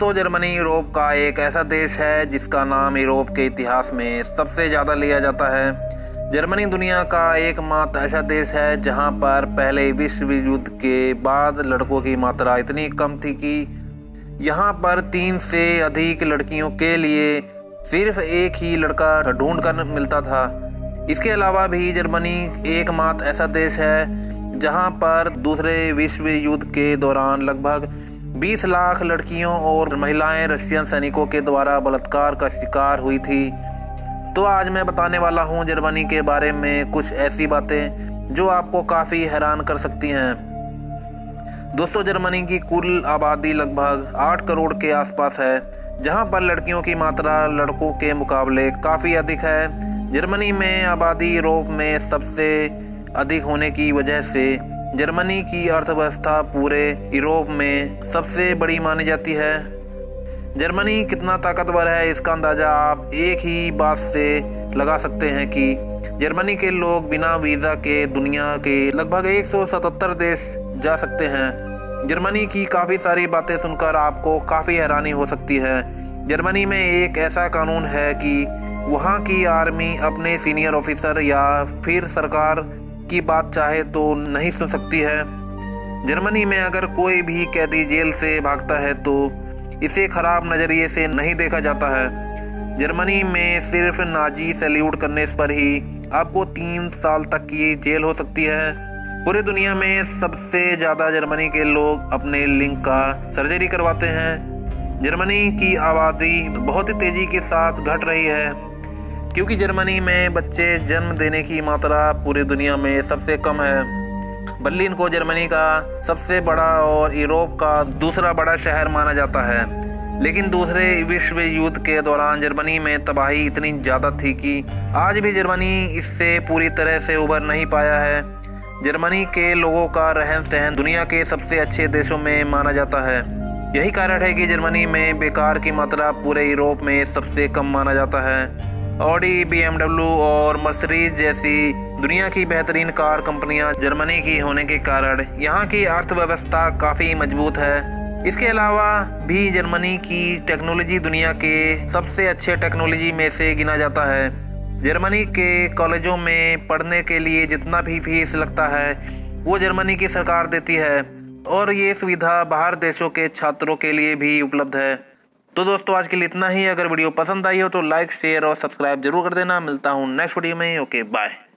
दोस्तों, Germany Europe का एक ऐसा देश है जिसका नाम यूरोप के इतिहास में सबसे ज़्यादा लिया जाता है। जर्मनी दुनिया का एकमात्र ऐसा देश है जहां पर पहले विश्व युद्ध के बाद लड़कों की मात्रा इतनी कम थी कि यहां पर 3 से अधिक लड़कियों के लिए सिर्फ एक ही लड़का ढूंढ कर मिलता था। इसके अलावा भी जर्मनी एकमात्र ऐसा देश है जहां पर दूसरे विश्व युद्ध के दौरान लगभग 20 लाख लड़कियों और महिलाएं रशियन सैनिकों के द्वारा बलात्कार का शिकार हुई थी। तो आज मैं बताने वाला हूं जर्मनी के बारे में कुछ ऐसी बातें जो आपको काफ़ी हैरान कर सकती हैं। दोस्तों, जर्मनी की कुल आबादी लगभग 8 करोड़ के आसपास है, जहां पर लड़कियों की मात्रा लड़कों के मुकाबले काफ़ी अधिक है। जर्मनी में आबादी यूरोप में सबसे अधिक होने की वजह से जर्मनी की अर्थव्यवस्था पूरे यूरोप में सबसे बड़ी मानी जाती है। जर्मनी कितना ताकतवर है इसका अंदाज़ा आप एक ही बात से लगा सकते हैं कि जर्मनी के लोग बिना वीज़ा के दुनिया के लगभग 177 देश जा सकते हैं। जर्मनी की काफ़ी सारी बातें सुनकर आपको काफ़ी हैरानी हो सकती है। जर्मनी में एक ऐसा कानून है कि वहाँ की आर्मी अपने सीनियर ऑफिसर या फिर सरकार की बात चाहे तो नहीं सुन सकती है। जर्मनी में अगर कोई भी कैदी जेल से भागता है तो इसे खराब नज़रिए से नहीं देखा जाता है। जर्मनी में सिर्फ नाजी सैल्यूट करने पर ही आपको 3 साल तक की जेल हो सकती है। पूरी दुनिया में सबसे ज़्यादा जर्मनी के लोग अपने लिंग का सर्जरी करवाते हैं। जर्मनी की आबादी बहुत ही तेज़ी के साथ घट रही है क्योंकि जर्मनी में बच्चे जन्म देने की मात्रा पूरी दुनिया में सबसे कम है। बर्लिन को जर्मनी का सबसे बड़ा और यूरोप का दूसरा बड़ा शहर माना जाता है, लेकिन दूसरे विश्व युद्ध के दौरान जर्मनी में तबाही इतनी ज़्यादा थी कि आज भी जर्मनी इससे पूरी तरह से उबर नहीं पाया है। जर्मनी के लोगों का रहन सहन दुनिया के सबसे अच्छे देशों में माना जाता है। यही कारण है कि जर्मनी में बेकार की मात्रा पूरे यूरोप में सबसे कम माना जाता है। ऑडी, BMW और मर्सिडीज जैसी दुनिया की बेहतरीन कार कंपनियां जर्मनी की होने के कारण यहाँ की अर्थव्यवस्था काफ़ी मजबूत है। इसके अलावा भी जर्मनी की टेक्नोलॉजी दुनिया के सबसे अच्छे टेक्नोलॉजी में से गिना जाता है। जर्मनी के कॉलेजों में पढ़ने के लिए जितना भी फीस लगता है वो जर्मनी की सरकार देती है और ये सुविधा बाहर देशों के छात्रों के लिए भी उपलब्ध है। तो दोस्तों, आज के लिए इतना ही। अगर वीडियो पसंद आई हो तो लाइक, शेयर और सब्सक्राइब जरूर कर देना। मिलता हूँ नेक्स्ट वीडियो में। Okay, bye.